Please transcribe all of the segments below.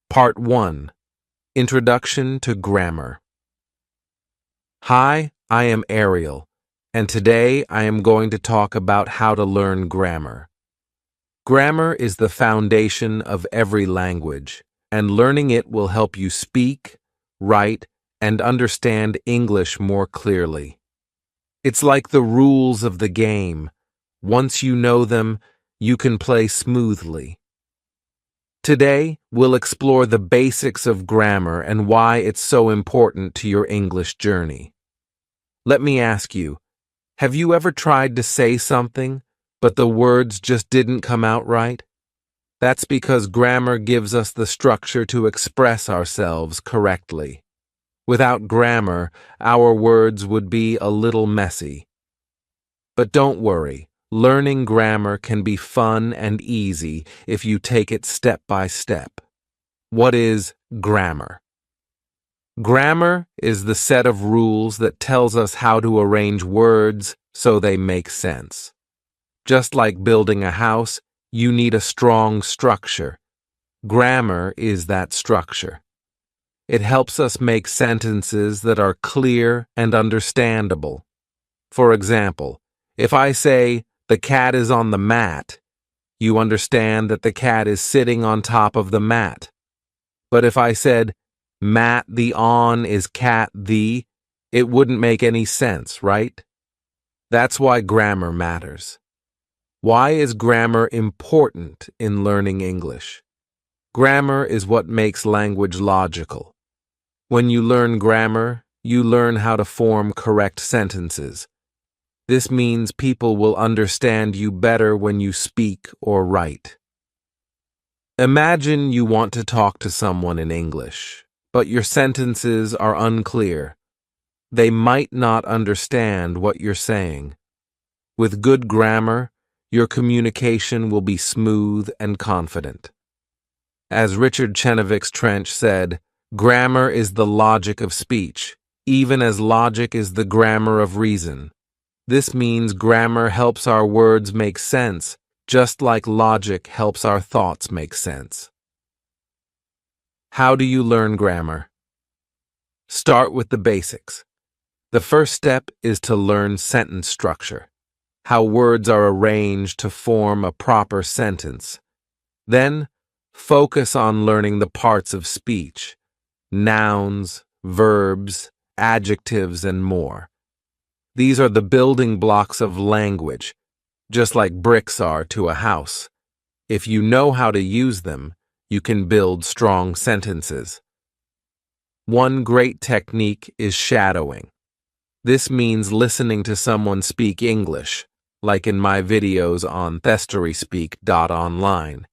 Part 1. Introduction to Grammar. Hi, I am Ariel, and today I am going to talk about how to learn grammar. Grammar is the foundation of every language, and learning it will help you speak, write, and understand English more clearly. It's like the rules of the game. Once you know them, you can play smoothly. Today, we'll explore the basics of grammar and why it's so important to your English journey. Let me ask you, have you ever tried to say something, but the words just didn't come out right? That's because grammar gives us the structure to express ourselves correctly. Without grammar, our words would be a little messy. But don't worry. Learning grammar can be fun and easy if you take it step by step. What is grammar? Grammar is the set of rules that tells us how to arrange words so they make sense. Just like building a house, you need a strong structure. Grammar is that structure. It helps us make sentences that are clear and understandable. For example, if I say, "The cat is on the mat," you understand that the cat is sitting on top of the mat. But if I said, "Mat the on is cat the," it wouldn't make any sense, right? That's why grammar matters. Why is grammar important in learning English? Grammar is what makes language logical. When you learn grammar, you learn how to form correct sentences. This means people will understand you better when you speak or write. Imagine you want to talk to someone in English, but your sentences are unclear. They might not understand what you're saying. With good grammar, your communication will be smooth and confident. As Richard Chenevix Trench said, "Grammar is the logic of speech, even as logic is the grammar of reason." This means grammar helps our words make sense, just like logic helps our thoughts make sense. How do you learn grammar? Start with the basics. The first step is to learn sentence structure, how words are arranged to form a proper sentence. Then, focus on learning the parts of speech, nouns, verbs, adjectives, and more. These are the building blocks of language, just like bricks are to a house. If you know how to use them, you can build strong sentences. One great technique is shadowing. This means listening to someone speak English, like in my videos on thestoryspeak.online,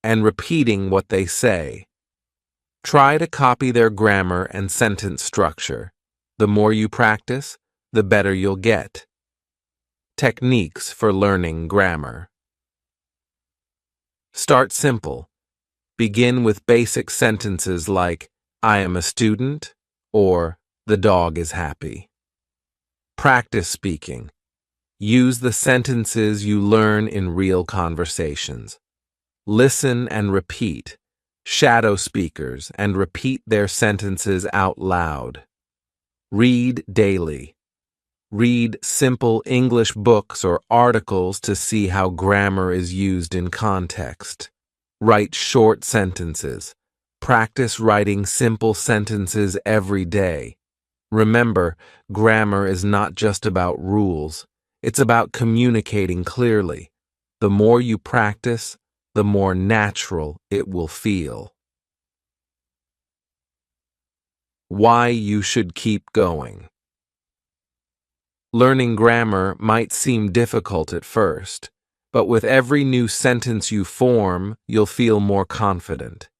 and repeating what they say. Try to copy their grammar and sentence structure. The more you practice, the better you'll get. Techniques for learning grammar. Start simple. Begin with basic sentences like, "I am a student," or "The dog is happy." Practice speaking. Use the sentences you learn in real conversations. Listen and repeat. Shadow speakers and repeat their sentences out loud. Read daily. Read simple English books or articles to see how grammar is used in context. Write short sentences. Practice writing simple sentences every day. Remember, grammar is not just about rules. It's about communicating clearly. The more you practice, the more natural it will feel. Why you should keep going. Learning grammar might seem difficult at first, but with every new sentence you form, you'll feel more confident.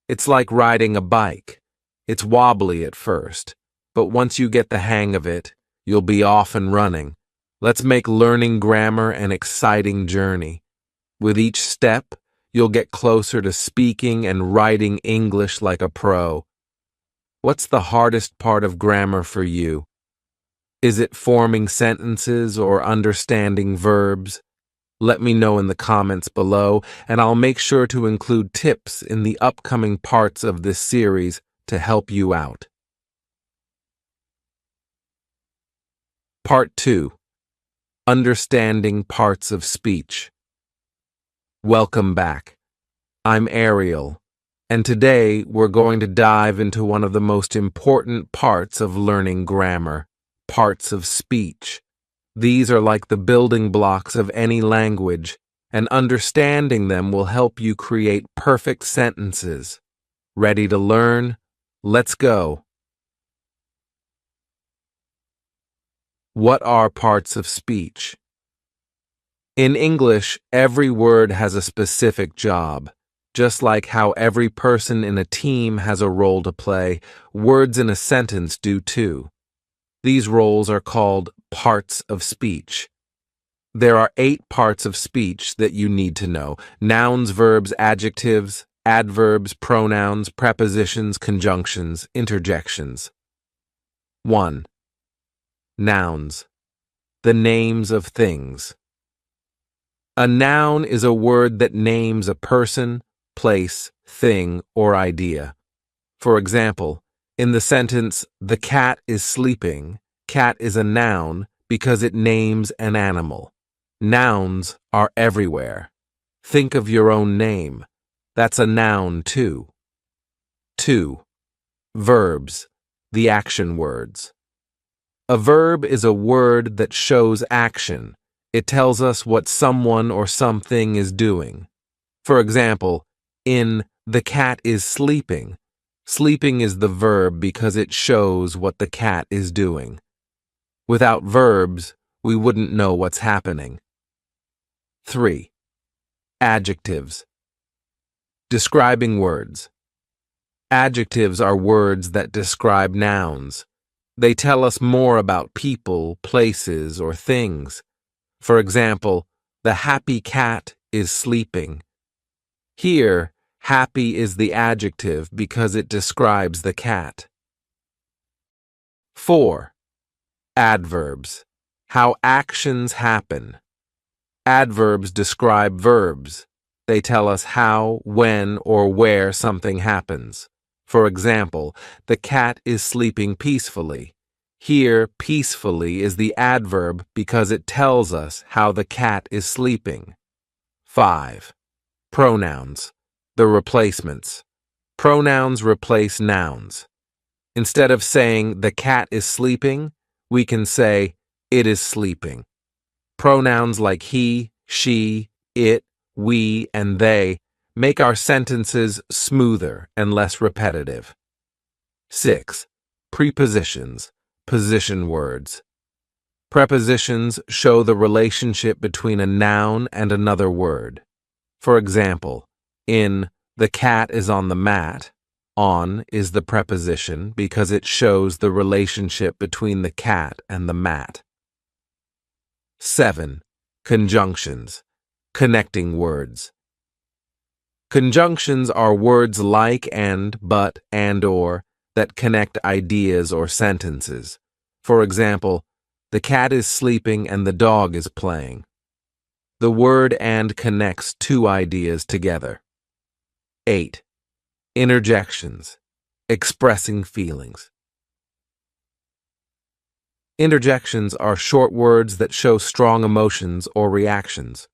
It's like riding a bike. It's wobbly at first, but once you get the hang of it, you'll be off and running. Let's make learning grammar an exciting journey. With each step, you'll get closer to speaking and writing English like a pro. What's the hardest part of grammar for you? Is it forming sentences or understanding verbs? Let me know in the comments below, and I'll make sure to include tips in the upcoming parts of this series to help you out. Part 2. Understanding Parts of Speech. Welcome back. I'm Ariel, and today we're going to dive into one of the most important parts of learning grammar, parts of speech. These are like the building blocks of any language, and understanding them will help you create perfect sentences. Ready to learn? Let's go. What are parts of speech? In English, every word has a specific job. Just like how every person in a team has a role to play, words in a sentence do too. These roles are called parts of speech. There are 8 parts of speech that you need to know: nouns, verbs, adjectives, adverbs, pronouns, prepositions, conjunctions, interjections. 1. Nouns. The names of things. A noun is a word that names a person, place, thing, or idea. For example, in the sentence, "The cat is sleeping," cat is a noun because it names an animal. Nouns are everywhere. Think of your own name. That's a noun too. 2. Verbs, the action words. A verb is a word that shows action. It tells us what someone or something is doing. For example, in "The cat is sleeping," sleeping is the verb because it shows what the cat is doing. Without verbs, we wouldn't know what's happening. 3. Adjectives. Describing words. Adjectives are words that describe nouns. They tell us more about people, places, or things. For example, "The happy cat is sleeping." Here, happy is the adjective because it describes the cat. 4. Adverbs. How actions happen. Adverbs describe verbs. They tell us how, when, or where something happens. For example, "The cat is sleeping peacefully." Here, peacefully is the adverb because it tells us how the cat is sleeping. 5. Pronouns. The replacements. Pronouns replace nouns. Instead of saying "the cat is sleeping," we can say "it is sleeping." Pronouns like he, she, it, we, and they make our sentences smoother and less repetitive. 6. Prepositions, position words. Prepositions show the relationship between a noun and another word. For example, in "The cat is on the mat," on is the preposition because it shows the relationship between the cat and the mat. 7. Conjunctions, connecting words. Conjunctions are words like and, but, and, or that connect ideas or sentences. For example, "The cat is sleeping and the dog is playing." The word "and" connects 2 ideas together. 8. Interjections, expressing feelings. Interjections are short words that show strong emotions or reactions.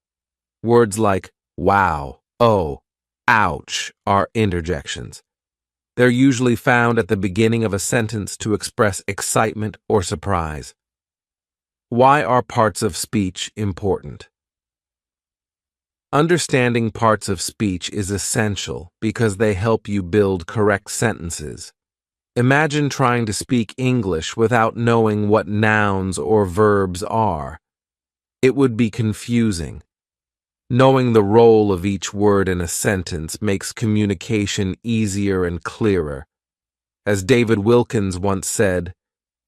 Words like "wow," "oh," "ouch" are interjections. They're usually found at the beginning of a sentence to express excitement or surprise. Why are parts of speech important? Understanding parts of speech is essential because they help you build correct sentences. Imagine trying to speak English without knowing what nouns or verbs are. It would be confusing. Knowing the role of each word in a sentence makes communication easier and clearer. As David Wilkins once said,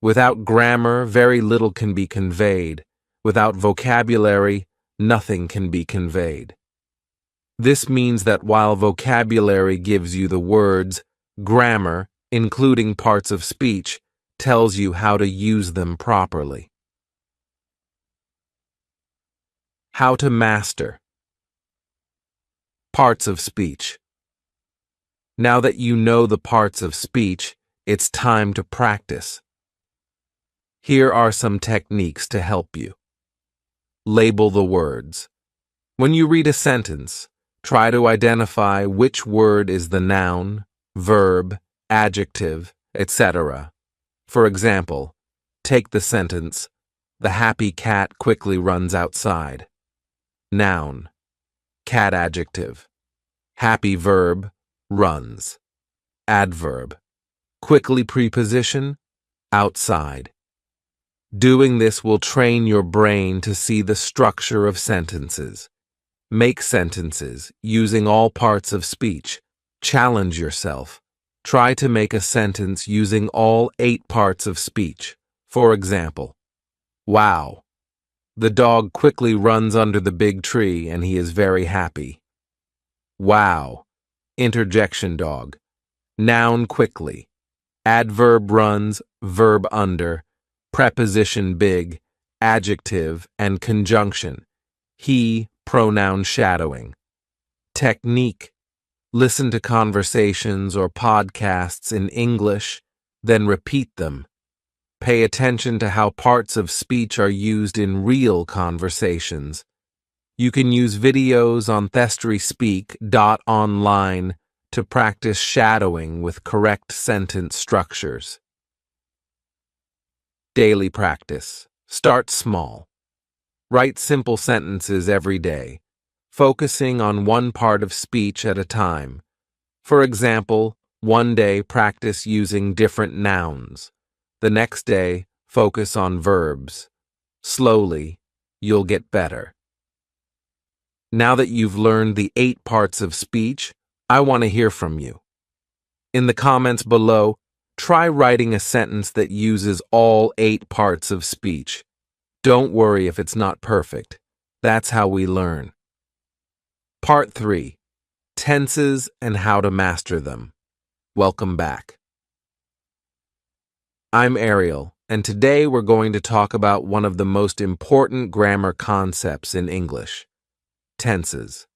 "Without grammar, very little can be conveyed. Without vocabulary, nothing can be conveyed." This means that while vocabulary gives you the words, grammar, including parts of speech, tells you how to use them properly. How to master. Parts of speech. Now that you know the parts of speech, it's time to practice. Here are some techniques to help you. Label the words. When you read a sentence, try to identify which word is the noun, verb, adjective, etc. For example, take the sentence, "The happy cat quickly runs outside." Noun, cat adjective. Happy verb, runs. Adverb, quickly preposition, outside. Doing this will train your brain to see the structure of sentences. Make sentences using all parts of speech. Challenge yourself. Try to make a sentence using all 8 parts of speech. For example, wow. The dog quickly runs under the big tree and he is very happy. Wow. Interjection dog. Noun quickly. Adverb runs, verb under. Preposition big. Adjective and conjunction. He, pronoun shadowing. Technique. Listen to conversations or podcasts in English, then repeat them. Pay attention to how parts of speech are used in real conversations. You can use videos on thestryspeak.online to practice shadowing with correct sentence structures. Daily practice. Start small. Write simple sentences every day, focusing on one part of speech at a time. For example, one day practice using different nouns. The next day, focus on verbs. Slowly, you'll get better. Now that you've learned the 8 parts of speech, I want to hear from you. In the comments below, try writing a sentence that uses all 8 parts of speech. Don't worry if it's not perfect. That's how we learn. Part 3. Tenses and how to master them. Welcome back. I'm Ariel, and today we're going to talk about one of the most important grammar concepts in English: tenses.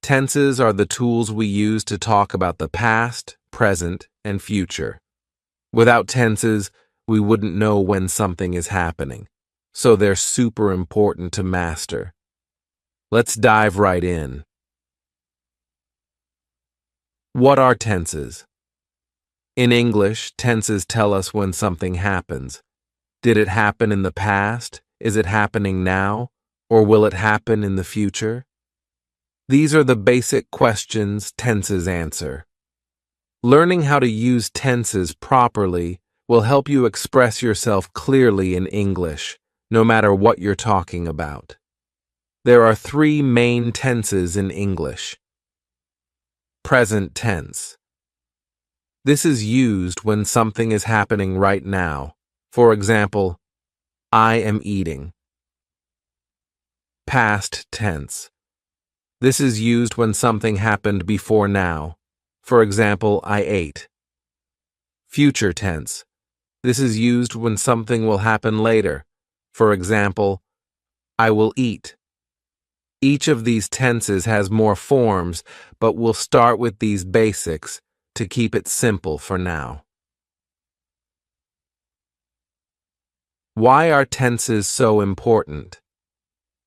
Tenses are the tools we use to talk about the past, present, and future. Without tenses, we wouldn't know when something is happening, so they're super important to master. Let's dive right in. What are tenses? In English, tenses tell us when something happens. Did it happen in the past? Is it happening now? Or will it happen in the future? These are the basic questions tenses answer. Learning how to use tenses properly will help you express yourself clearly in English, no matter what you're talking about. There are 3 main tenses in English. Present tense. This is used when something is happening right now. For example, I am eating. Past tense. This is used when something happened before now. For example, I ate. Future tense. This is used when something will happen later. For example, I will eat. Each of these tenses has more forms, but we'll start with these basics to keep it simple for now. Why are tenses so important?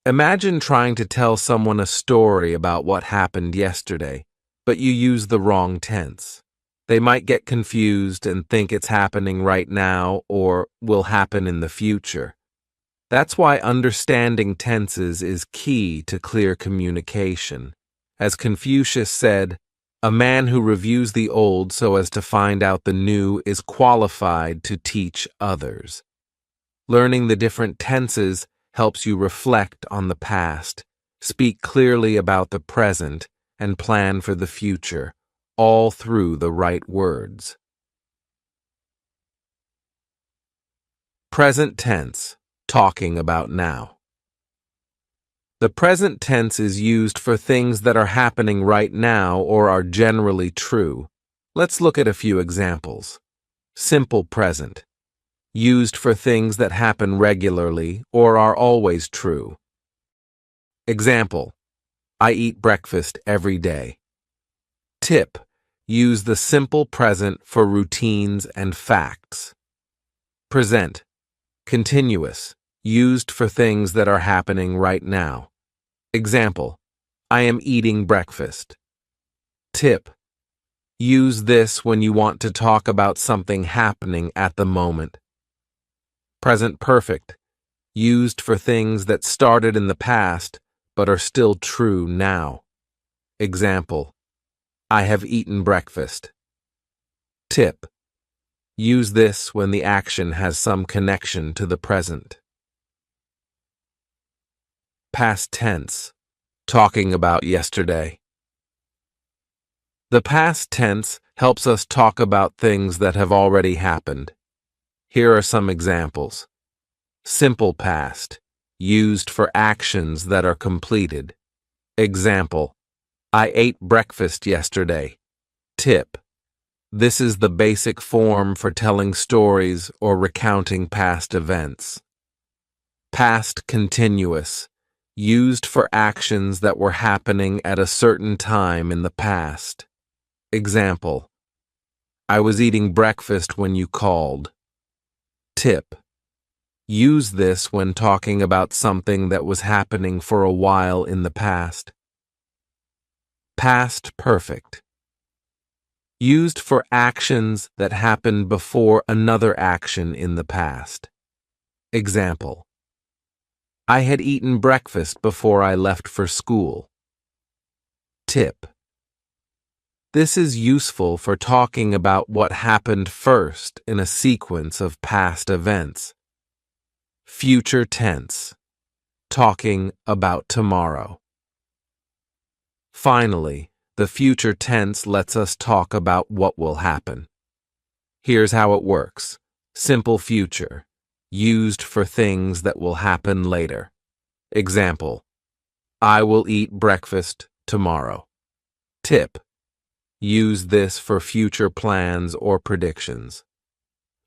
Imagine trying to tell someone a story about what happened yesterday, but you use the wrong tense. They might get confused and think it's happening right now or will happen in the future. That's why understanding tenses is key to clear communication. As Confucius said, "A man who reviews the old so as to find out the new is qualified to teach others." Learning the different tenses helps you reflect on the past, speak clearly about the present, and plan for the future, all through the right words. Present tense, talking about now. The present tense is used for things that are happening right now or are generally true. Let's look at a few examples. Simple present, used for things that happen regularly or are always true. Example: I eat breakfast every day. Tip: use the simple present for routines and facts. Present: continuous, used for things that are happening right now. Example: I am eating breakfast. Tip: use this when you want to talk about something happening at the moment. Present perfect, used for things that started in the past but are still true now. Example: I have eaten breakfast. Tip: use this when the action has some connection to the present. Past tense, talking about yesterday. The past tense helps us talk about things that have already happened. Here are some examples. Simple past, used for actions that are completed. Example: I ate breakfast yesterday. Tip: this is the basic form for telling stories or recounting past events. Past continuous, used for actions that were happening at a certain time in the past. Example: I was eating breakfast when you called. Tip: use this when talking about something that was happening for a while in the past. Past perfect, used for actions that happened before another action in the past. Example: I had eaten breakfast before I left for school. Tip: this is useful for talking about what happened first in a sequence of past events. Future tense, talking about tomorrow. Finally, the future tense lets us talk about what will happen. Here's how it works. Simple future, used for things that will happen later. Example: I will eat breakfast tomorrow. Tip: use this for future plans or predictions.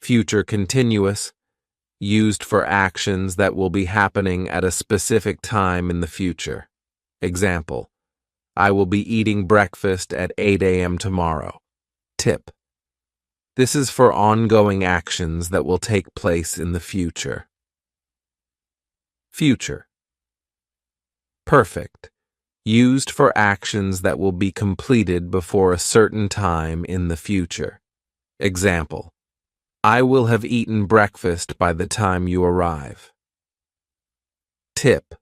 Future continuous, used for actions that will be happening at a specific time in the future. Example: I will be eating breakfast at 8 a.m. tomorrow. Tip: this is for ongoing actions that will take place in the future. Future. Perfect, used for actions that will be completed before a certain time in the future. Example: I will have eaten breakfast by the time you arrive. Tip: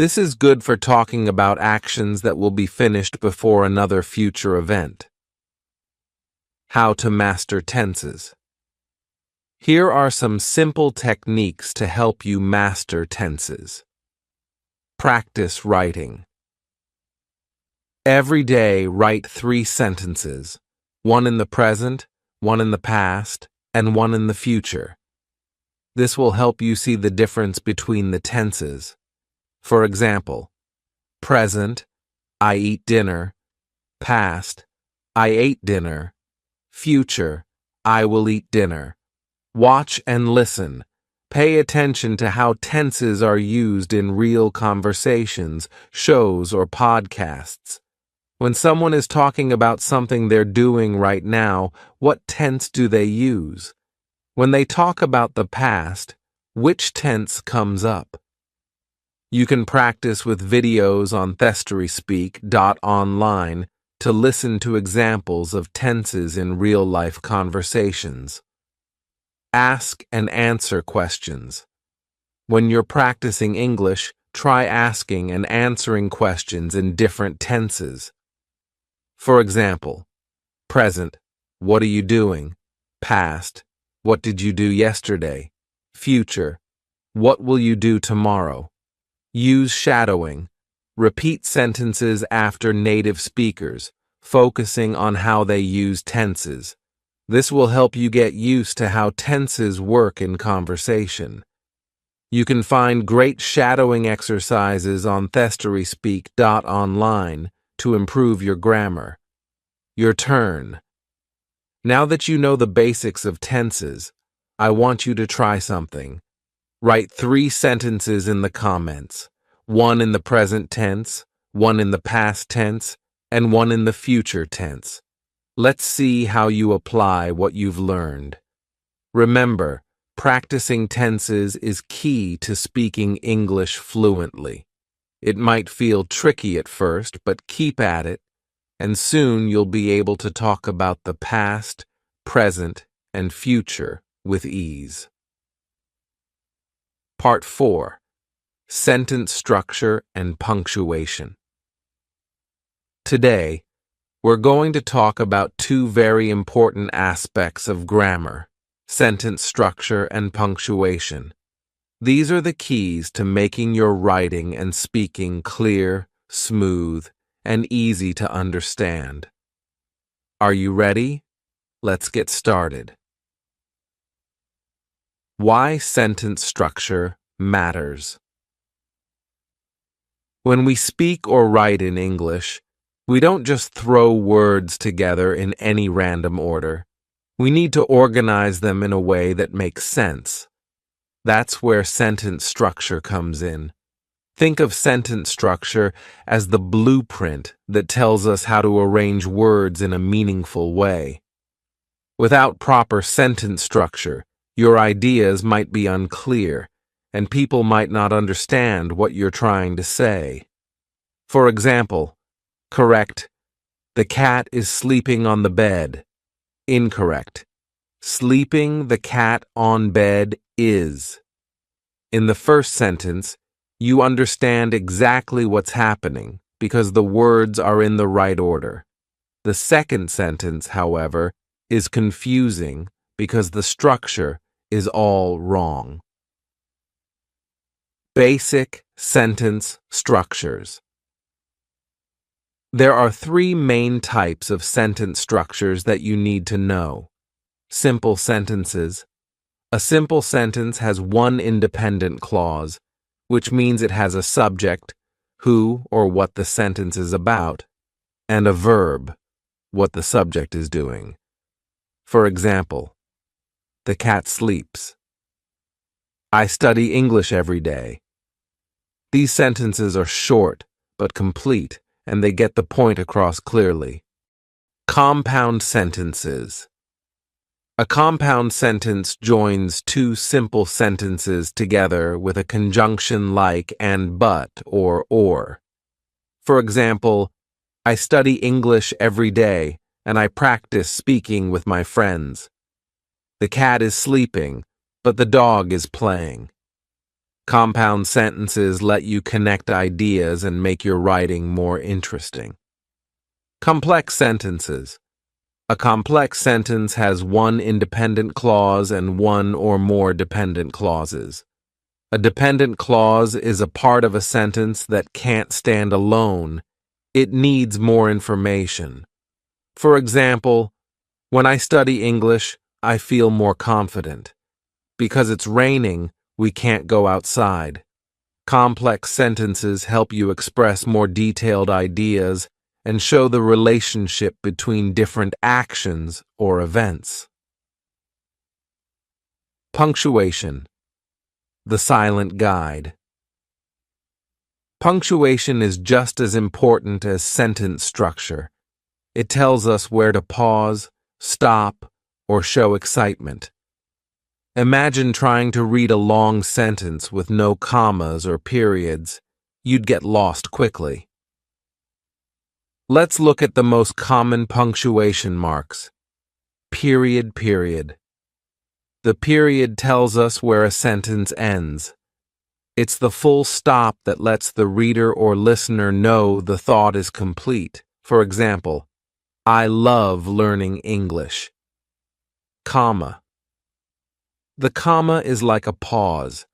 this is good for talking about actions that will be finished before another future event. How to master tenses. Here are some simple techniques to help you master tenses. Practice writing. Every day, write 3 sentences, one in the present, one in the past, and one in the future. This will help you see the difference between the tenses. For example, present: I eat dinner. Past: I ate dinner. Future: I will eat dinner. Watch and listen. Pay attention to how tenses are used in real conversations, shows, or podcasts. When someone is talking about something they're doing right now, what tense do they use? When they talk about the past, which tense comes up? You can practice with videos on thestoryspeak.online to listen to examples of tenses in real-life conversations. Ask and answer questions. When you're practicing English, try asking and answering questions in different tenses. For example, present: what are you doing? Past: what did you do yesterday? Future: what will you do tomorrow? Use shadowing. Repeat sentences after native speakers, focusing on how they use tenses. This will help you get used to how tenses work in conversation. You can find great shadowing exercises on thestoryspeak.online to improve your grammar. Your turn. Now that you know the basics of tenses, I want you to try something. Write 3 sentences in the comments. one in the present tense, one in the past tense, and one in the future tense. Let's see how you apply what you've learned. Remember, practicing tenses is key to speaking English fluently. It might feel tricky at first, but keep at it, and soon you'll be able to talk about the past, present, and future with ease. Part 4. Sentence structure and punctuation. Today, we're going to talk about two very important aspects of grammar: sentence structure and punctuation. These are the keys to making your writing and speaking clear, smooth, and easy to understand. Are you ready? Let's get started. Why sentence structure matters. When we speak or write in English, we don't just throw words together in any random order. We need to organize them in a way that makes sense. That's where sentence structure comes in. Think of sentence structure as the blueprint that tells us how to arrange words in a meaningful way. Without proper sentence structure, your ideas might be unclear, and people might not understand what you're trying to say. For example, correct: the cat is sleeping on the bed. Incorrect: sleeping the cat on bed is. In the first sentence, you understand exactly what's happening because the words are in the right order. The second sentence, however, is confusing because the structure is all wrong. Basic sentence structures. There are three main types of sentence structures that you need to know. Simple sentences. A simple sentence has one independent clause, which means it has a subject, who or what the sentence is about, and a verb, what the subject is doing. For example, the cat sleeps. I study English every day. These sentences are short but complete, and they get the point across clearly. Compound sentences. A compound sentence joins two simple sentences together with a conjunction like and but or. For example, I study English every day and I practice speaking with my friends. The cat is sleeping, but the dog is playing. Compound sentences let you connect ideas and make your writing more interesting. Complex sentences. A complex sentence has one independent clause and one or more dependent clauses. A dependent clause is a part of a sentence that can't stand alone. It needs more information. For example, when I study English, I feel more confident. Because it's raining, we can't go outside. Complex sentences help you express more detailed ideas and show the relationship between different actions or events. Punctuation. The silent guide. Punctuation is just as important as sentence structure. It tells us where to pause, stop, or show excitement. Imagine trying to read a long sentence with no commas or periods. You'd get lost quickly. Let's look at the most common punctuation marks. Period. The period tells us where a sentence ends. It's the full stop that lets the reader or listener know the thought is complete. For example, I love learning English. Comma. The comma is like a pause.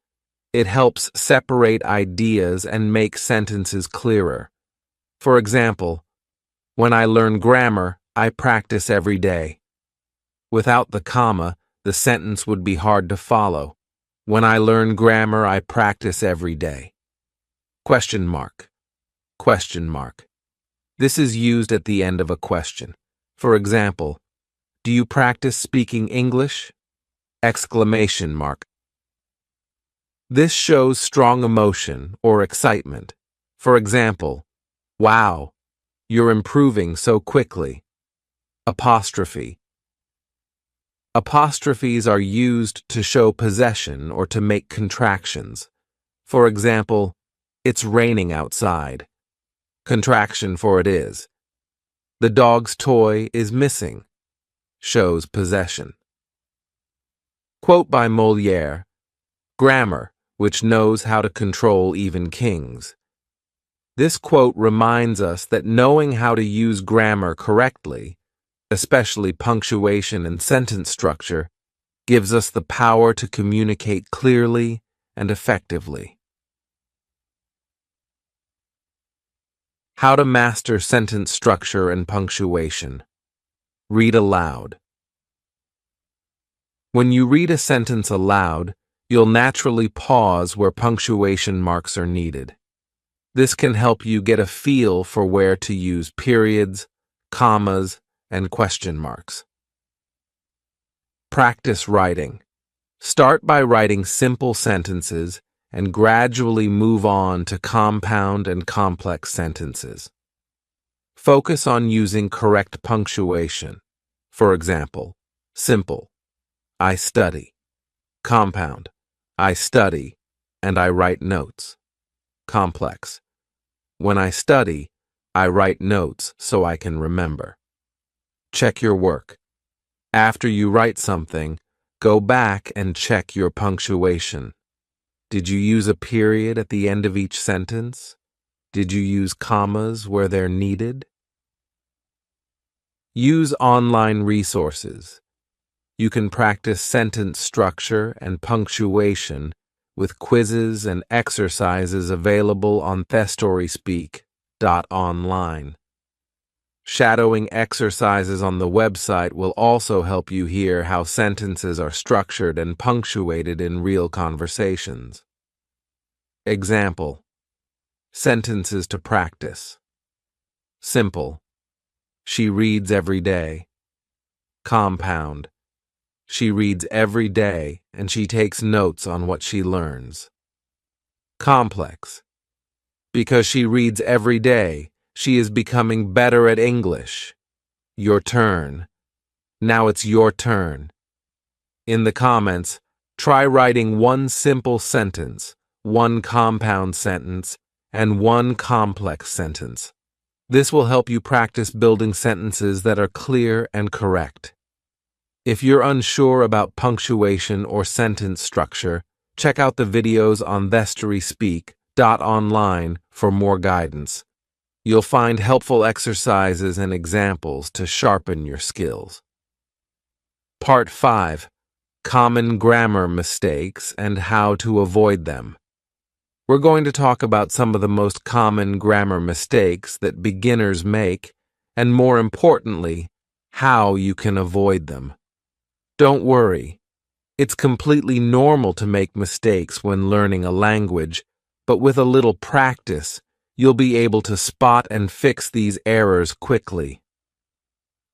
It helps separate ideas and make sentences clearer. For example, when I learn grammar, I practice every day. Without the comma, the sentence would be hard to follow. When I learn grammar, I practice every day. Question mark. This is used at the end of a question. For example, do you practice speaking English? Exclamation mark. This shows strong emotion or excitement. For example, "Wow, you're improving so quickly." Apostrophe. Apostrophes are used to show possession or to make contractions. For example, "It's raining outside." Contraction for "it is." "The dog's toy is missing." Shows possession. Quote by Molière, "Grammar, which knows how to control even kings." This quote reminds us that knowing how to use grammar correctly, especially punctuation and sentence structure, gives us the power to communicate clearly and effectively. How to master sentence structure and punctuation. Read aloud. When you read a sentence aloud, you'll naturally pause where punctuation marks are needed. This can help you get a feel for where to use periods, commas, and question marks. Practice writing. Start by writing simple sentences and gradually move on to compound and complex sentences. Focus on using correct punctuation. For example, simple, "I study." Compound, "I study and I write notes." Complex, "When I study, I write notes so I can remember." Check your work. After you write something, go back and check your punctuation. Did you use a period at the end of each sentence? Did you use commas where they're needed? Use online resources. You can practice sentence structure and punctuation with quizzes and exercises available on thestoryspeak.online. Shadowing exercises on the website will also help you hear how sentences are structured and punctuated in real conversations. Example: sentences to practice. Simple, "She reads every day." Compound, "She reads every day and she takes notes on what she learns." Complex, "Because she reads every day, she is becoming better at English." Your turn. Now it's your turn. In the comments, try writing one simple sentence, one compound sentence, and one complex sentence. This will help you practice building sentences that are clear and correct. If you're unsure about punctuation or sentence structure, check out the videos on thestoryspeak.online for more guidance. You'll find helpful exercises and examples to sharpen your skills. Part 5. Common grammar mistakes and how to avoid them. We're going to talk about some of the most common grammar mistakes that beginners make, and more importantly, how you can avoid them. Don't worry. It's completely normal to make mistakes when learning a language, but with a little practice, you'll be able to spot and fix these errors quickly.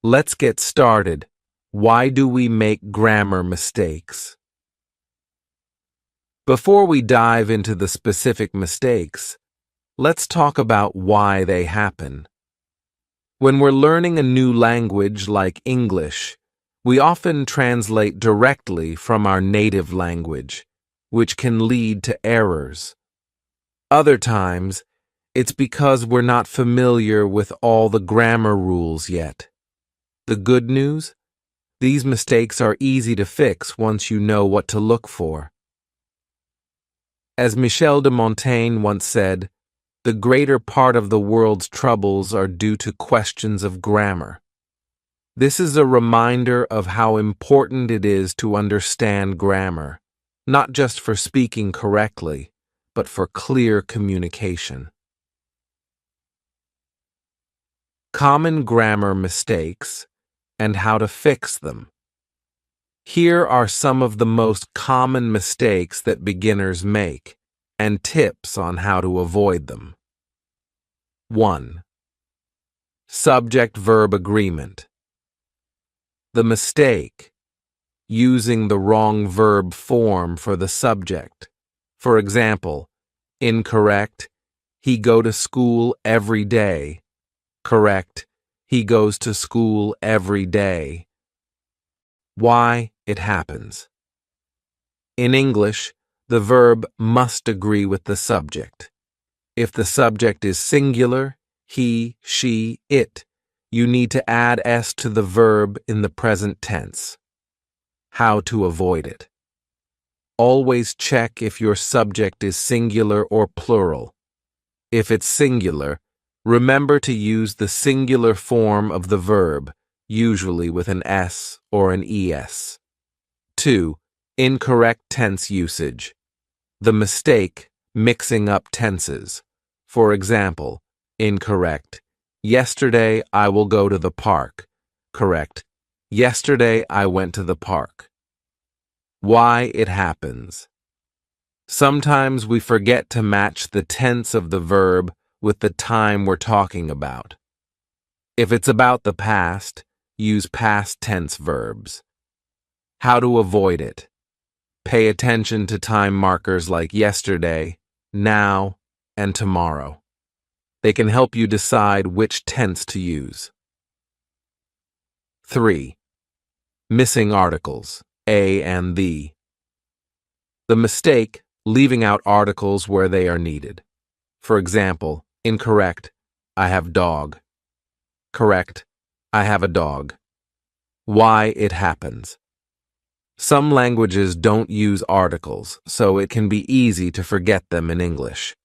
Let's get started. Why do we make grammar mistakes? Before we dive into the specific mistakes, let's talk about why they happen. When we're learning a new language like English, we often translate directly from our native language, which can lead to errors. Other times, it's because we're not familiar with all the grammar rules yet. The good news? These mistakes are easy to fix once you know what to look for. As Michel de Montaigne once said, "The greater part of the world's troubles are due to questions of grammar." This is a reminder of how important it is to understand grammar, not just for speaking correctly, but for clear communication. Common grammar mistakes and how to fix them. Here are some of the most common mistakes that beginners make, and tips on how to avoid them. 1. Subject-verb agreement. The mistake: using the wrong verb form for the subject. For example, incorrect, he go to school every day. Correct, he goes to school every day. Why it happens. In English, the verb must agree with the subject. If the subject is singular, he, she, it, you need to add s to the verb in the present tense. How to avoid it. Always check if your subject is singular or plural. If it's singular, remember to use the singular form of the verb, usually with an s or an es. 2. Incorrect tense usage. The mistake, mixing up tenses. For example, incorrect. Yesterday I will go to the park. Correct. Yesterday I went to the park. Why it happens. Sometimes we forget to match the tense of the verb with the time we're talking about. If it's about the past, use past tense verbs. How to avoid it. Pay attention to time markers like yesterday, now, and tomorrow. They can help you decide which tense to use. 3. Missing articles, a and the. The mistake, leaving out articles where they are needed. For example, incorrect, I have dog. Correct, I have a dog. Why it happens. Some languages don't use articles, so it can be easy to forget them in English.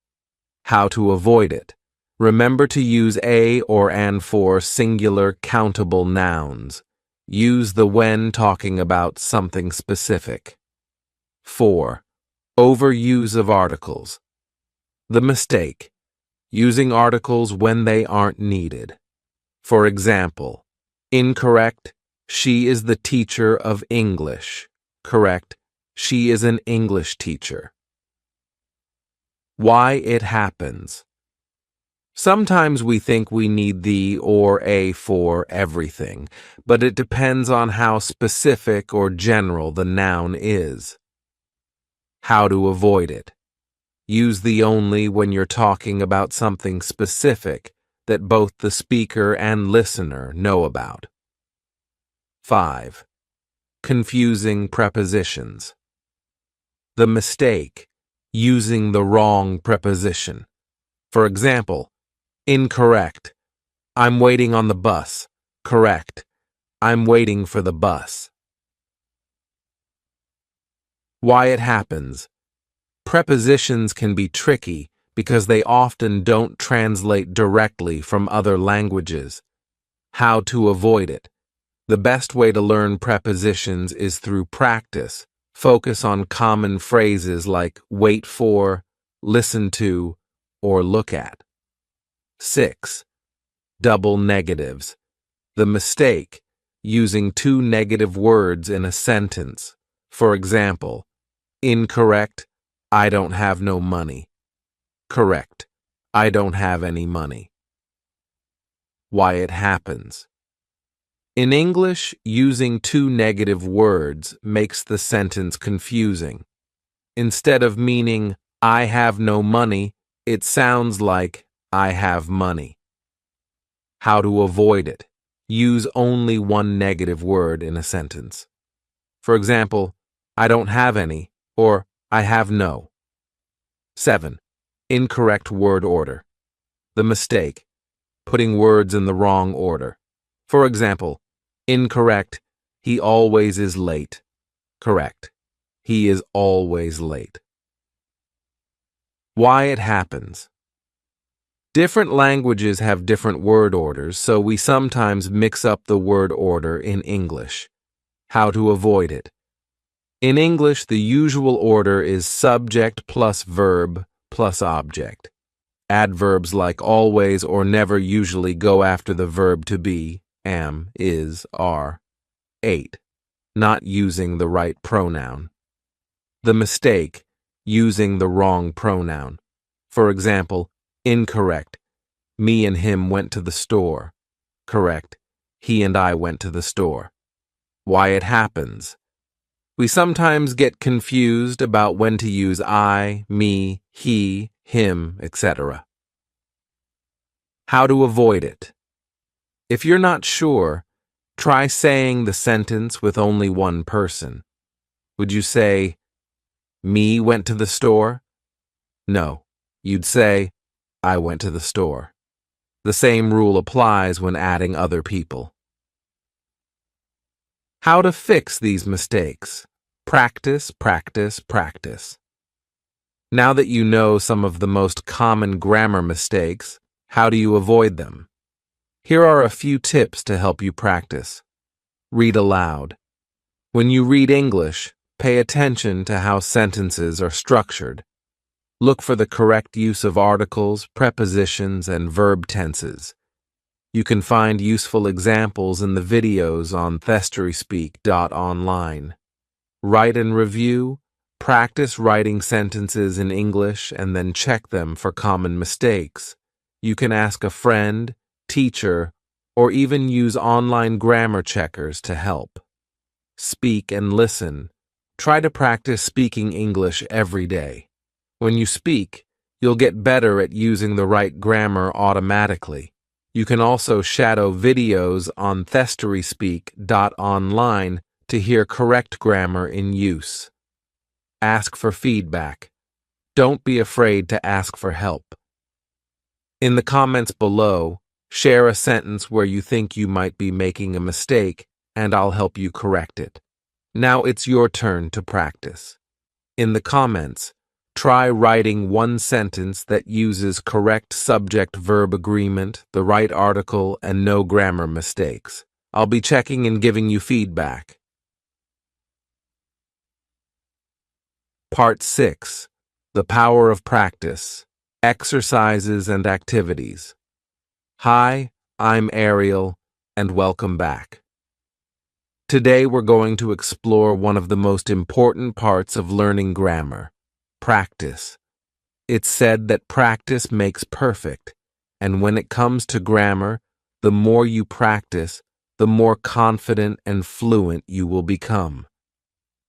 How to avoid it. Remember to use a or an for singular countable nouns. Use the when talking about something specific. 4. Overuse of articles. The mistake. Using articles when they aren't needed. For example, incorrect, she is the teacher of English. Correct, she is an English teacher. Why it happens. Sometimes we think we need the or a for everything, but it depends on how specific or general the noun is. How to avoid it. Use the only when you're talking about something specific that both the speaker and listener know about. 5. Confusing prepositions. The mistake, using the wrong preposition. For example, incorrect, I'm waiting on the bus. Correct, I'm waiting for the bus. Why it happens. Prepositions can be tricky because they often don't translate directly from other languages. How to avoid it. The best way to learn prepositions is through practice. Focus on common phrases like wait for, listen to, or look at. 6. Double negatives. The mistake, using two negative words in a sentence. For example, incorrect, I don't have no money. Correct, I don't have any money. Why it happens. In English, using two negative words makes the sentence confusing. Instead of meaning, I have no money, it sounds like, I have money. How to avoid it. Use only one negative word in a sentence. For example, I don't have any, or I have no. 7. Incorrect word order. The mistake. Putting words in the wrong order. For example, incorrect, he always is late. Correct, he is always late. Why it happens. Different languages have different word orders, so we sometimes mix up the word order in English. How to avoid it. In English, the usual order is subject plus verb plus object. Adverbs like always or never usually go after the verb to be, am, is, are. 8. Not using the right pronoun. The mistake, using the wrong pronoun. For example, incorrect, me and him went to the store. Correct, he and I went to the store. Why it happens. We sometimes get confused about when to use I, me, he, him, etc. How to avoid it? If you're not sure, try saying the sentence with only one person. Would you say, me went to the store? No, you'd say, I went to the store. The same rule applies when adding other people. How to fix these mistakes? Practice, practice, practice. Now that you know some of the most common grammar mistakes, how do you avoid them? Here are a few tips to help you practice. Read aloud. When you read English, pay attention to how sentences are structured. Look for the correct use of articles, prepositions, and verb tenses. You can find useful examples in the videos on thestoryspeak.online. Write and review. Practice writing sentences in English and then check them for common mistakes. You can ask a friend, teacher, or even use online grammar checkers to help. Speak and listen. Try to practice speaking English every day. When you speak, you'll get better at using the right grammar automatically. You can also shadow videos on thestoryspeak.online to hear correct grammar in use. Ask for feedback. Don't be afraid to ask for help. In the comments below, share a sentence where you think you might be making a mistake, and I'll help you correct it. Now it's your turn to practice. In the comments, try writing one sentence that uses correct subject-verb agreement, the right article, and no grammar mistakes. I'll be checking and giving you feedback. Part 6. The Power of Practice. Exercises and Activities. Hi, I'm Ariel, and welcome back. Today we're going to explore one of the most important parts of learning grammar, practice. It's said that practice makes perfect, and when it comes to grammar, the more you practice, the more confident and fluent you will become.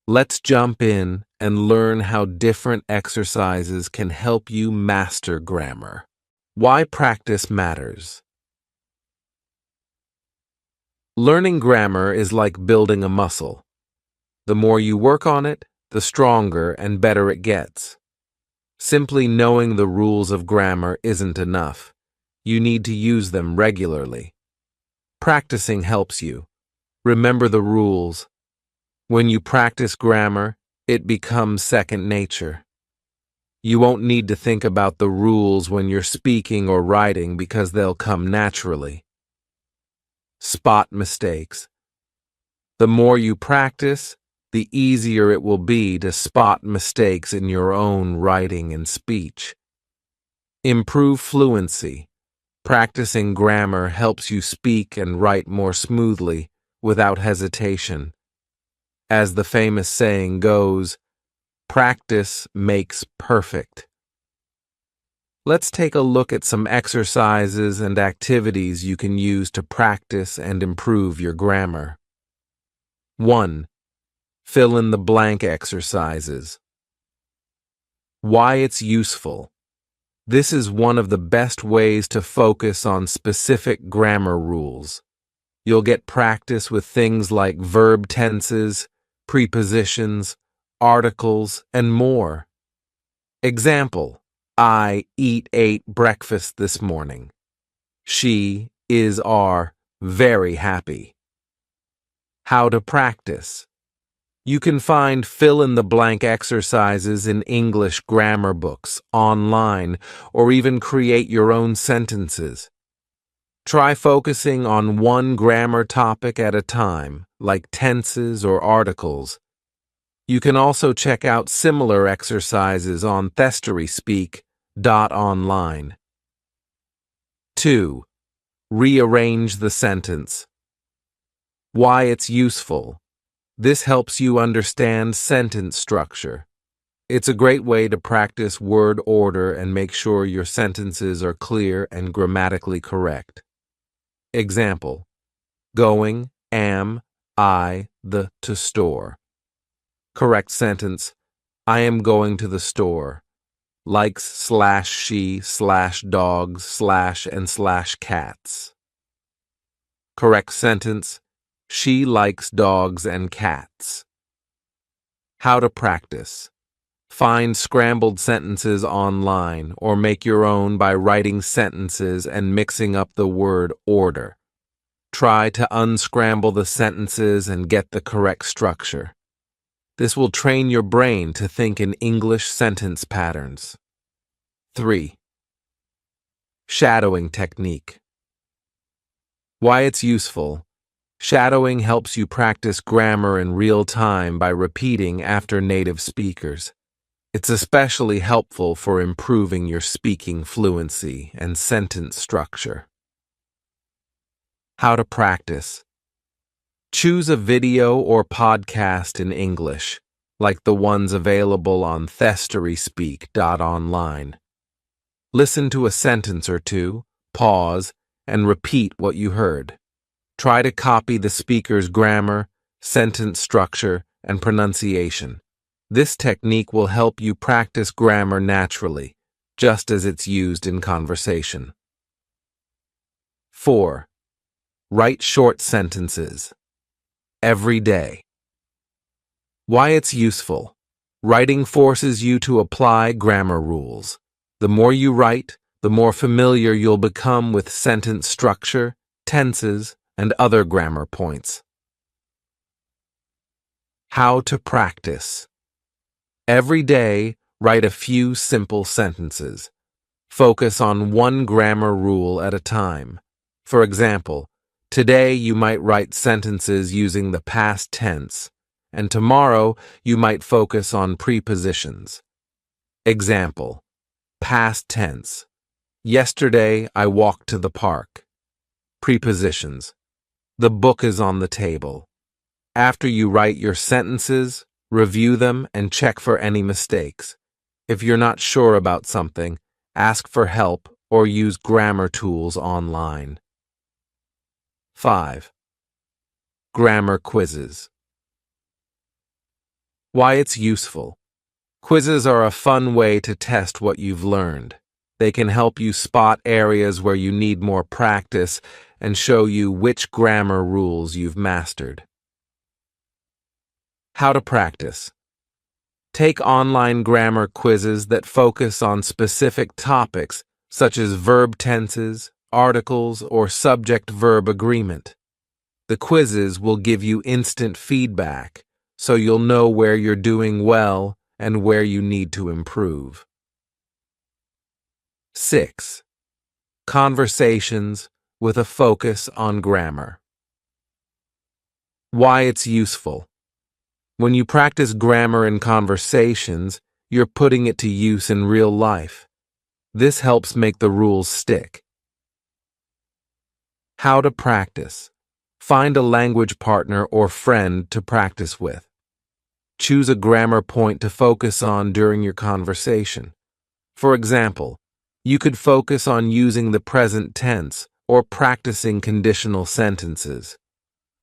Let's jump in and learn how different exercises can help you master grammar. Why practice matters. Learning grammar is like building a muscle. The more you work on it, the stronger and better it gets. Simply knowing the rules of grammar isn't enough. You need to use them regularly. Practicing helps you. Remember the rules. When you practice grammar, it becomes second nature. You won't need to think about the rules when you're speaking or writing because they'll come naturally. Spot mistakes. The more you practice, the easier it will be to spot mistakes in your own writing and speech. Improve fluency. Practicing grammar helps you speak and write more smoothly, without hesitation. As the famous saying goes, practice makes perfect. Let's take a look at some exercises and activities you can use to practice and improve your grammar. 1. Fill in the blank exercises. Why it's useful. This is one of the best ways to focus on specific grammar rules. You'll get practice with things like verb tenses, prepositions, articles, and more. Example: I ate breakfast this morning. She are very happy. How to practice. You can find fill-in-the-blank exercises in English grammar books, online, or even create your own sentences. Try focusing on one grammar topic at a time, like tenses or articles. You can also check out similar exercises on thestoryspeak.online. 2. Rearrange the sentence. Why it's useful. This helps you understand sentence structure. It's a great way to practice word order and make sure your sentences are clear and grammatically correct. Example: going, am, I, to store. Correct sentence: I am going to the store. Likes/she/dogs/and/cats. Correct sentence: she likes dogs and cats. How to practice. Find scrambled sentences online or make your own by writing sentences and mixing up the word order. Try to unscramble the sentences and get the correct structure. This will train your brain to think in English sentence patterns. 3. Shadowing technique. Why it's useful. Shadowing helps you practice grammar in real time by repeating after native speakers. It's especially helpful for improving your speaking fluency and sentence structure. How to practice. Choose a video or podcast in English, like the ones available on thestoryspeak.online. Listen to a sentence or two, pause, and repeat what you heard. Try to copy the speaker's grammar, sentence structure, and pronunciation. This technique will help you practice grammar naturally, just as it's used in conversation. 4. Write short sentences. Every day. Why it's useful. Writing forces you to apply grammar rules. The more you write, the more familiar you'll become with sentence structure, tenses, and other grammar points. How to practice. Every day, write a few simple sentences. Focus on one grammar rule at a time. For example, today you might write sentences using the past tense, and tomorrow you might focus on prepositions. Example: past tense. Yesterday I walked to the park. Prepositions: the book is on the table. After you write your sentences, review them and check for any mistakes. If you're not sure about something, ask for help or use grammar tools online. 5. Grammar quizzes. Why it's useful. Quizzes are a fun way to test what you've learned. They can help you spot areas where you need more practice and show you which grammar rules you've mastered. How to practice. Take online grammar quizzes that focus on specific topics such as verb tenses, articles, or subject-verb agreement. The quizzes will give you instant feedback, so you'll know where you're doing well and where you need to improve. 6. Conversations with a focus on grammar. Why it's useful. When you practice grammar in conversations, you're putting it to use in real life. This helps make the rules stick. How to practice. Find a language partner or friend to practice with. Choose a grammar point to focus on during your conversation. For example, you could focus on using the present tense or practicing conditional sentences.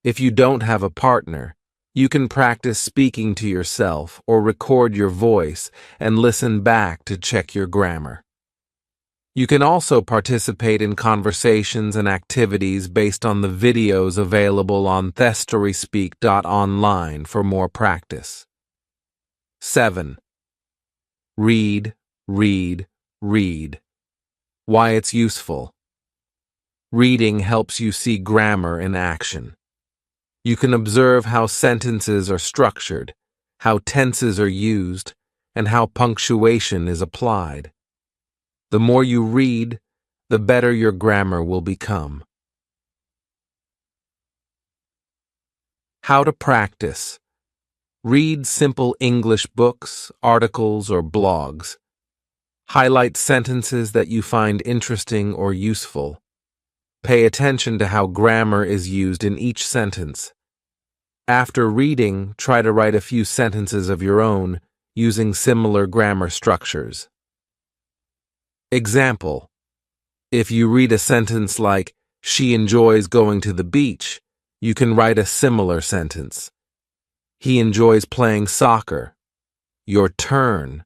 If you don't have a partner, you can practice speaking to yourself or record your voice and listen back to check your grammar. You can also participate in conversations and activities based on the videos available on thestoryspeak.online for more practice. 7. Read, read, read. Why it's useful. Reading helps you see grammar in action. You can observe how sentences are structured, how tenses are used, and how punctuation is applied. The more you read, the better your grammar will become. How to practice. Read simple English books, articles, or blogs. Highlight sentences that you find interesting or useful. Pay attention to how grammar is used in each sentence. After reading, try to write a few sentences of your own using similar grammar structures. Example: if you read a sentence like, "She enjoys going to the beach," you can write a similar sentence. He enjoys playing soccer. Your turn.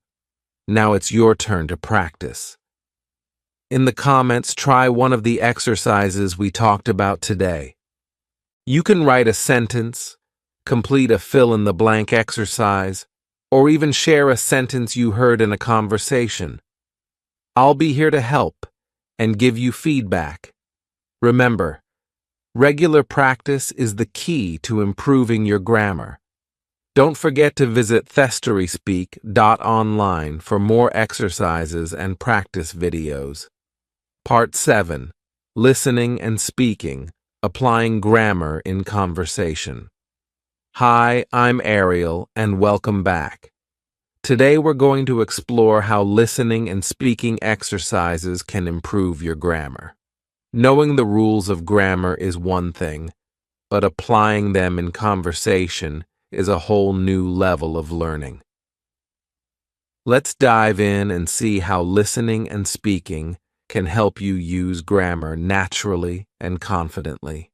Now it's your turn to practice. In the comments, try one of the exercises we talked about today. You can write a sentence, complete a fill-in-the-blank exercise, or even share a sentence you heard in a conversation. I'll be here to help and give you feedback. Remember, regular practice is the key to improving your grammar. Don't forget to visit thestoryspeak.online for more exercises and practice videos. Part 7. Listening and Speaking, Applying Grammar in Conversation. Hi, I'm Ariel, and welcome back. Today we're going to explore how listening and speaking exercises can improve your grammar. Knowing the rules of grammar is one thing, but applying them in conversation is a whole new level of learning. Let's dive in and see how listening and speaking can help you use grammar naturally and confidently.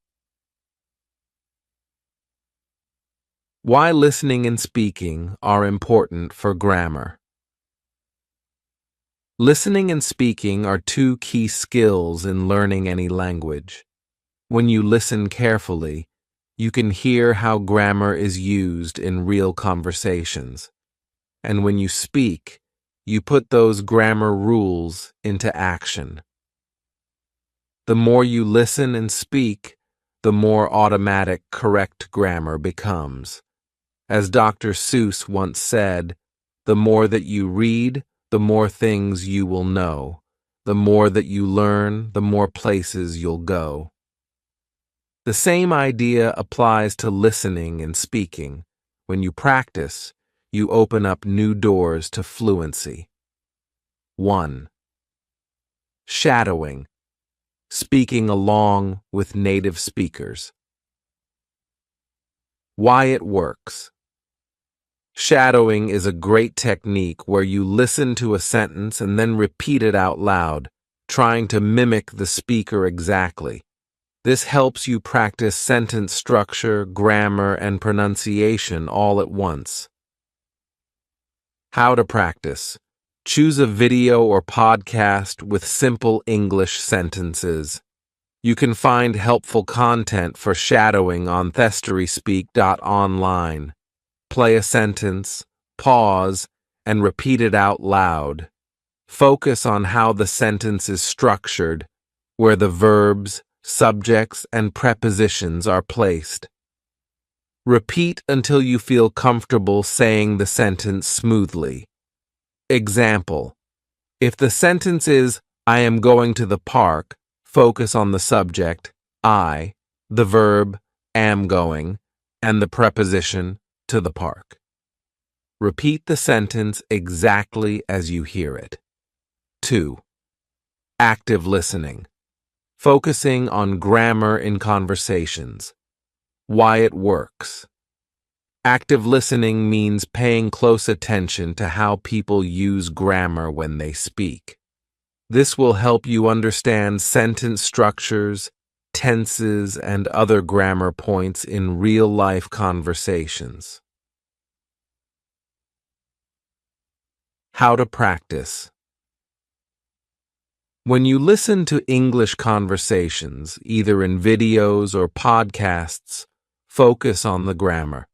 Why listening and speaking are important for grammar. Listening and speaking are two key skills in learning any language. When you listen carefully, you can hear how grammar is used in real conversations. And when you speak, you put those grammar rules into action. The more you listen and speak, the more automatic correct grammar becomes. As Dr. Seuss once said, the more that you read, the more things you will know. The more that you learn, the more places you'll go. The same idea applies to listening and speaking. When you practice, you open up new doors to fluency. 1. Shadowing. Speaking along with native speakers. Why it works. Shadowing is a great technique where you listen to a sentence and then repeat it out loud, trying to mimic the speaker exactly. This helps you practice sentence structure, grammar, and pronunciation all at once. How to practice. Choose a video or podcast with simple English sentences. You can find helpful content for shadowing on thestoryspeak.online. Play a sentence, pause, and repeat it out loud. Focus on how the sentence is structured, where the verbs, subjects, and prepositions are placed. Repeat until you feel comfortable saying the sentence smoothly. Example: if the sentence is, I am going to the park, focus on the subject, I, the verb, am going, and the preposition, to the park. Repeat the sentence exactly as you hear it. 2. Active listening. Focusing on grammar in conversations. Why it works. Active listening means paying close attention to how people use grammar when they speak. This will help you understand sentence structures, tenses, and other grammar points in real-life conversations. How to practice. When you listen to English conversations, either in videos or podcasts, focus on the grammar.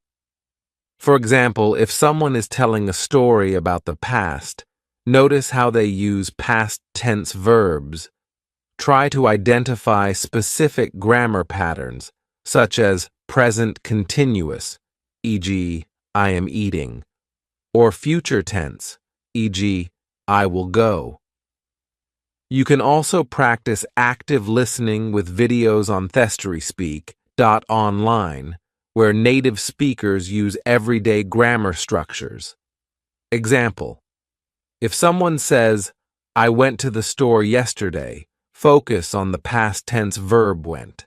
For example, if someone is telling a story about the past, notice how they use past tense verbs. Try to identify specific grammar patterns, such as present continuous, e.g., I am eating, or future tense, e.g., I will go. You can also practice active listening with videos on thestoryspeak.online, where native speakers use everyday grammar structures. Example: if someone says, I went to the store yesterday, focus on the past tense verb went.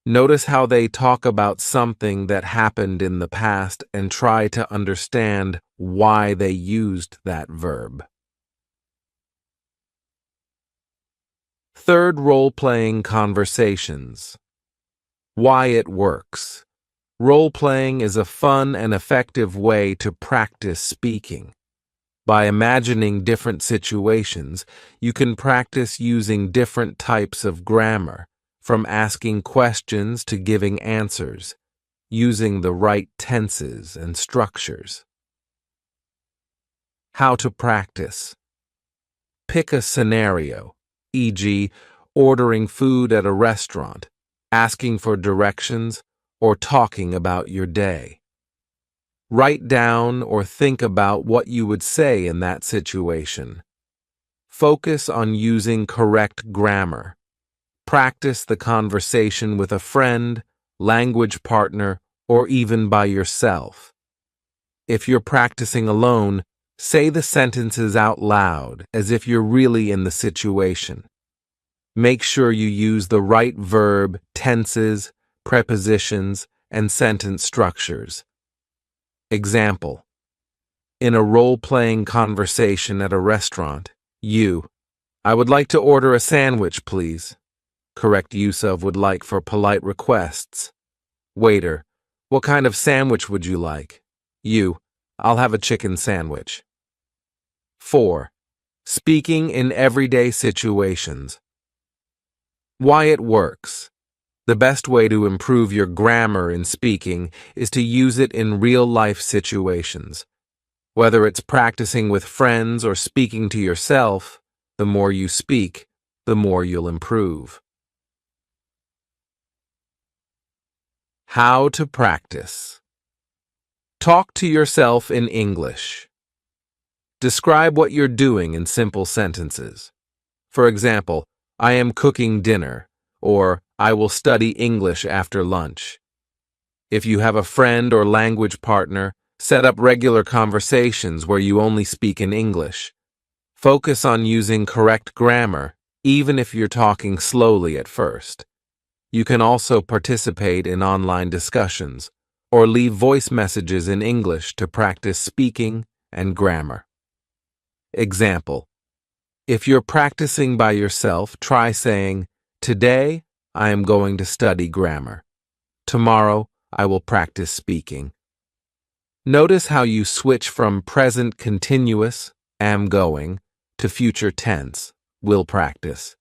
Notice how they talk about something that happened in the past and try to understand why they used that verb. Third, role-playing conversations. Why it works. Role-playing is a fun and effective way to practice speaking. By imagining different situations, you can practice using different types of grammar, from asking questions to giving answers, using the right tenses and structures. How to practice. Pick a scenario, e.g., ordering food at a restaurant, asking for directions, or talking about your day. Write down or think about what you would say in that situation. Focus on using correct grammar. Practice the conversation with a friend, language partner, or even by yourself. If you're practicing alone, say the sentences out loud as if you're really in the situation. Make sure you use the right verb, tenses, prepositions, and sentence structures. Example: in a role-playing conversation at a restaurant, I would like to order a sandwich, please. Correct use of would like for polite requests. Waiter, what kind of sandwich would you like? I'll have a chicken sandwich. 4. Speaking in everyday situations. Why it works. The best way to improve your grammar in speaking is to use it in real-life situations. Whether it's practicing with friends or speaking to yourself, the more you speak, the more you'll improve. How to practice. Talk to yourself in English. Describe what you're doing in simple sentences. For example, I am cooking dinner, or I will study English after lunch. If you have a friend or language partner, set up regular conversations where you only speak in English. Focus on using correct grammar, even if you're talking slowly at first. You can also participate in online discussions or leave voice messages in English to practice speaking and grammar. Example: if you're practicing by yourself, try saying, "Today, I am going to study grammar. Tomorrow, I will practice speaking." Notice how you switch from present continuous, am going, to future tense, will practice.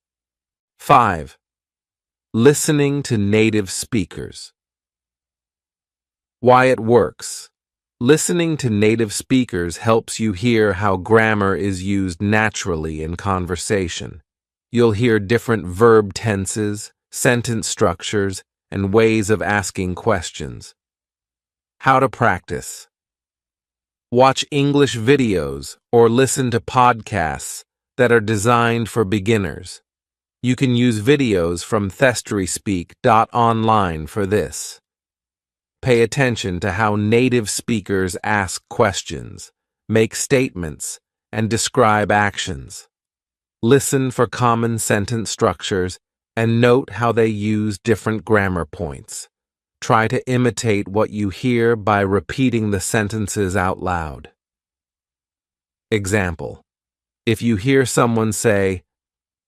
5. Listening to native speakers. Why it works. Listening to native speakers helps you hear how grammar is used naturally in conversation. You'll hear different verb tenses, sentence structures, and ways of asking questions. How to practice. Watch English videos or listen to podcasts that are designed for beginners. You can use videos from thestoryspeak.online for this. Pay attention to how native speakers ask questions, make statements, and describe actions. Listen for common sentence structures and note how they use different grammar points. Try to imitate what you hear by repeating the sentences out loud. Example: if you hear someone say,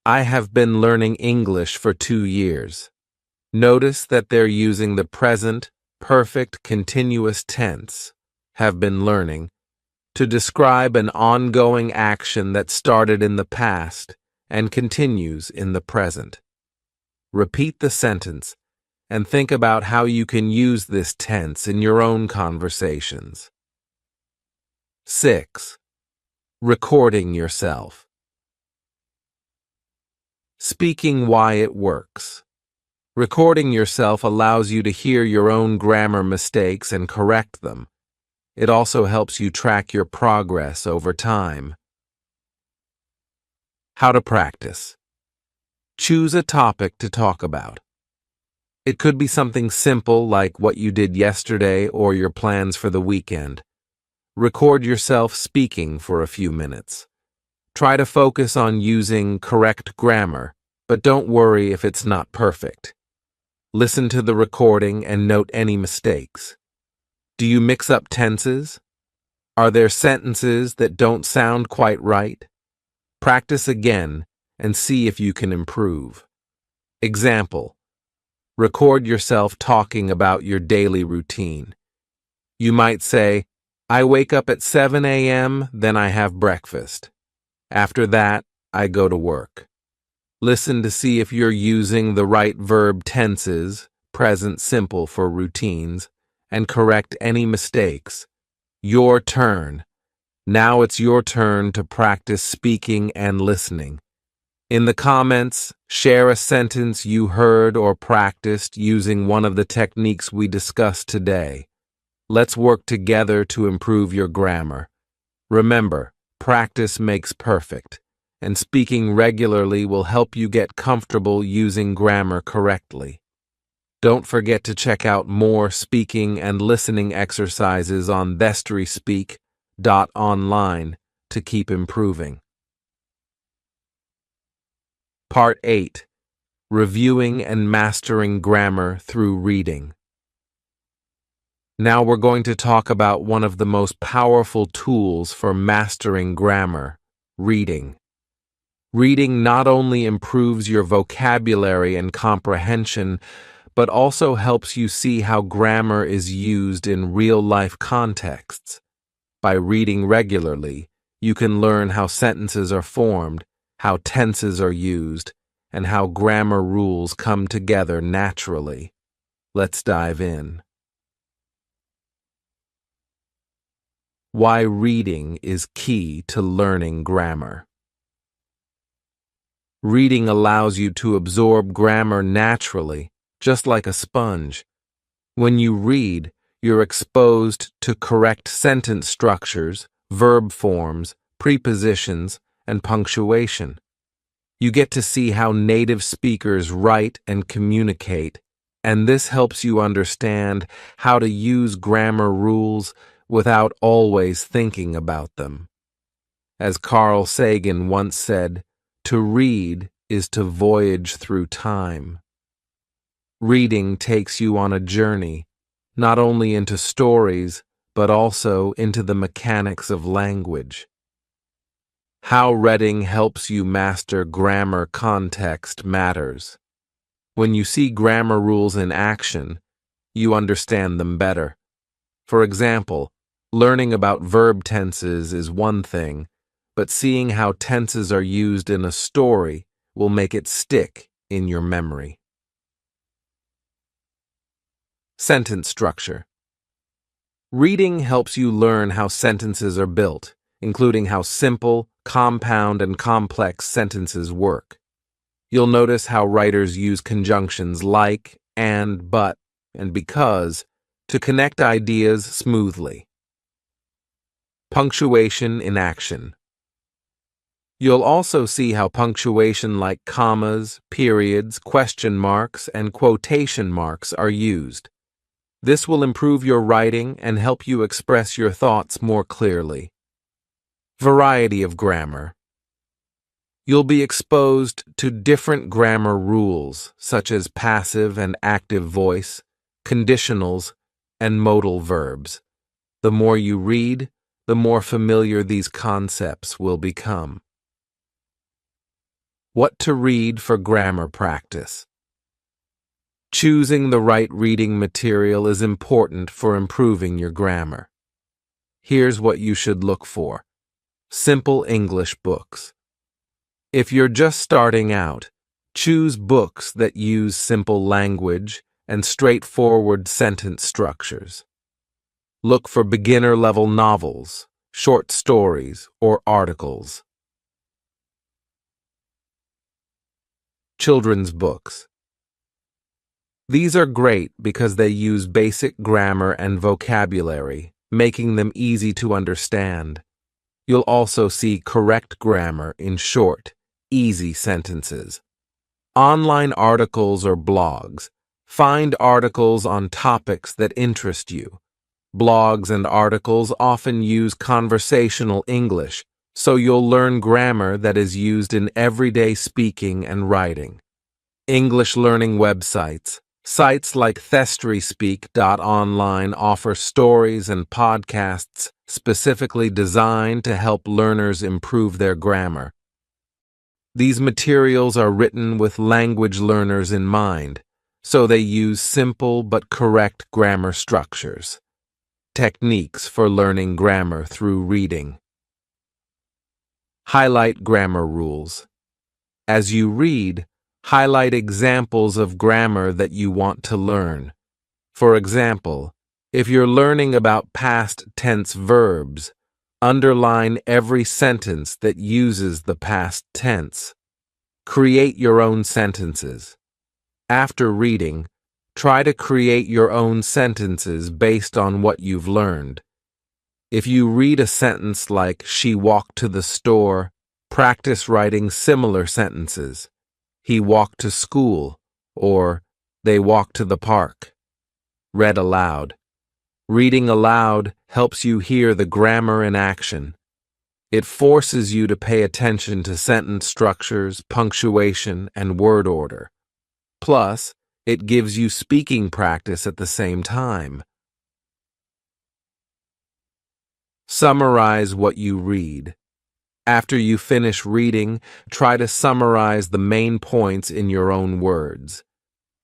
"I have been learning English for 2 years," notice that they're using the present, perfect continuous tense, have been learning, to describe an ongoing action that started in the past and continues in the present. Repeat the sentence and think about how you can use this tense in your own conversations. 6. Recording yourself. Speaking why it works. Recording yourself allows you to hear your own grammar mistakes and correct them. It also helps you track your progress over time. How to practice. Choose a topic to talk about. It could be something simple like what you did yesterday or your plans for the weekend. Record yourself speaking for a few minutes. Try to focus on using correct grammar, but don't worry if it's not perfect. Listen to the recording and note any mistakes. Do you mix up tenses? Are there sentences that don't sound quite right? Practice again and see if you can improve. Example: Record yourself talking about your daily routine. You might say, I wake up at 7 a.m., then I have breakfast. After that, I go to work. Listen to see if you're using the right verb tenses, present simple for routines, and correct any mistakes. Your turn. Now it's your turn to practice speaking and listening. In the comments, share a sentence you heard or practiced using one of the techniques we discussed today. Let's work together to improve your grammar. Remember, practice makes perfect, and speaking regularly will help you get comfortable using grammar correctly. Don't forget to check out more speaking and listening exercises on thestryspeak.online to keep improving. Part 8. Reviewing and Mastering Grammar Through Reading. Now we're going to talk about one of the most powerful tools for mastering grammar, reading. Reading not only improves your vocabulary and comprehension, but also helps you see how grammar is used in real-life contexts. By reading regularly, you can learn how sentences are formed, how tenses are used, and how grammar rules come together naturally. Let's dive in. Why reading is key to learning grammar. Reading allows you to absorb grammar naturally, just like a sponge. When you read, you're exposed to correct sentence structures, verb forms, prepositions, and punctuation. You get to see how native speakers write and communicate, and this helps you understand how to use grammar rules without always thinking about them. As Carl Sagan once said, to read is to voyage through time. Reading takes you on a journey, not only into stories, but also into the mechanics of language. How reading helps you master grammar context matters. When you see grammar rules in action, you understand them better. For example, learning about verb tenses is one thing, but seeing how tenses are used in a story will make it stick in your memory. Sentence structure. Reading helps you learn how sentences are built, including how simple, compound, and complex sentences work. You'll notice how writers use conjunctions like, and, but, and because to connect ideas smoothly. Punctuation in action. You'll also see how punctuation like commas, periods, question marks, and quotation marks are used. This will improve your writing and help you express your thoughts more clearly. Variety of grammar. You'll be exposed to different grammar rules, such as passive and active voice, conditionals, and modal verbs. The more you read, the more familiar these concepts will become. What to read for grammar practice. Choosing the right reading material is important for improving your grammar. Here's what you should look for. Simple English books. If you're just starting out, choose books that use simple language and straightforward sentence structures. Look for beginner-level novels, short stories, or articles. Children's books. These are great because they use basic grammar and vocabulary, making them easy to understand. You'll also see correct grammar in short, easy sentences. Online articles or blogs. Find articles on topics that interest you. Blogs and articles often use conversational English, so you'll learn grammar that is used in everyday speaking and writing. English learning websites. Sites like thestryspeak.online offer stories and podcasts specifically designed to help learners improve their grammar. These materials are written with language learners in mind, so they use simple but correct grammar structures. Techniques for learning grammar through reading. Highlight grammar rules. As you read, highlight examples of grammar that you want to learn. For example, if you're learning about past tense verbs, underline every sentence that uses the past tense. Create your own sentences. After reading, try to create your own sentences based on what you've learned. If you read a sentence like, "She walked to the store," practice writing similar sentences. "He walked to school," or "They walked to the park." Read aloud. Reading aloud helps you hear the grammar in action. It forces you to pay attention to sentence structures, punctuation, and word order. Plus, it gives you speaking practice at the same time. Summarize what you read. After you finish reading, try to summarize the main points in your own words.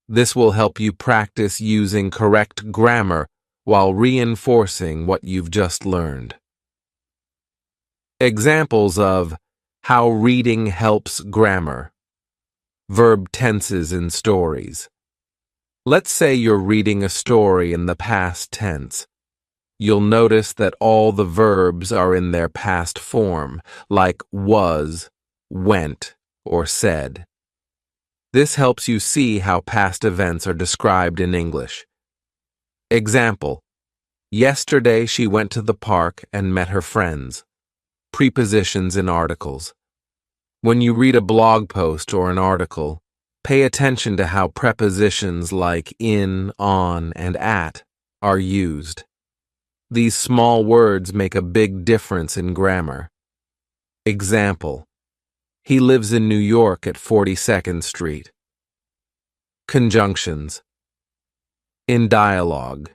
This will help you practice using correct grammar while reinforcing what you've just learned. Examples of how reading helps grammar. Verb tenses in stories. Let's say you're reading a story in the past tense. You'll notice that all the verbs are in their past form, like was, went, or said. This helps you see how past events are described in English. Example: yesterday she went to the park and met her friends. Prepositions in articles. When you read a blog post or an article, pay attention to how prepositions like in, on, and at are used. These small words make a big difference in grammar. Example: he lives in New York at 42nd Street. Conjunctions. In dialogue.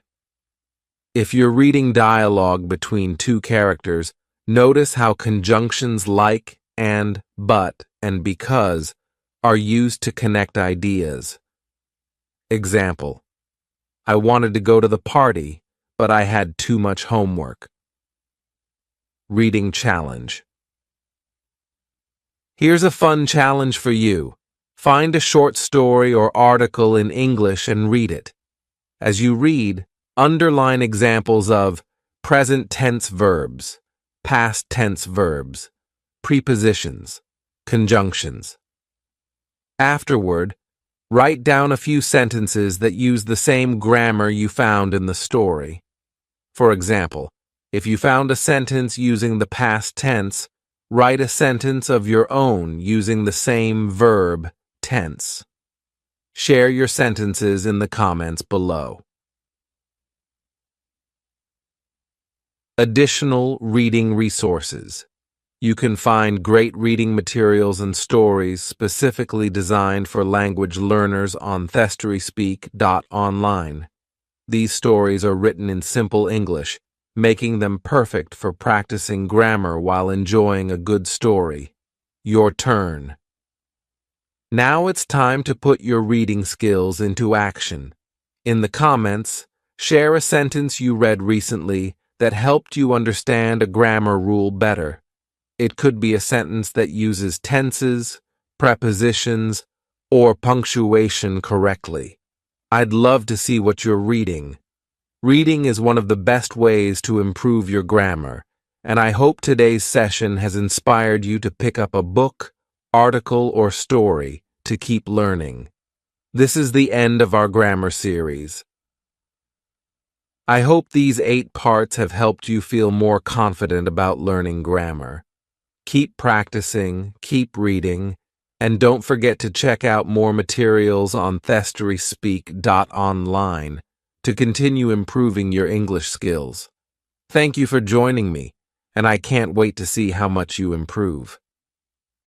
If you're reading dialogue between two characters, notice how conjunctions like, and, but, and because are used to connect ideas. Example: I wanted to go to the party, but I had too much homework. Reading challenge. Here's a fun challenge for you. Find a short story or article in English and read it. As you read, underline examples of present tense verbs, past tense verbs, prepositions, conjunctions. Afterward, write down a few sentences that use the same grammar you found in the story. For example, if you found a sentence using the past tense, write a sentence of your own using the same verb tense. Share your sentences in the comments below. Additional reading resources. You can find great reading materials and stories specifically designed for language learners on thestoryspeak.online. These stories are written in simple English, making them perfect for practicing grammar while enjoying a good story. Your turn. Now it's time to put your reading skills into action. In the comments, share a sentence you read recently that helped you understand a grammar rule better. It could be a sentence that uses tenses, prepositions, or punctuation correctly. I'd love to see what you're reading. Reading is one of the best ways to improve your grammar, and I hope today's session has inspired you to pick up a book, article, or story to keep learning. This is the end of our grammar series. I hope these 8 parts have helped you feel more confident about learning grammar. Keep practicing, keep reading, and don't forget to check out more materials on thestoryspeak.online to continue improving your English skills. Thank you for joining me, and I can't wait to see how much you improve.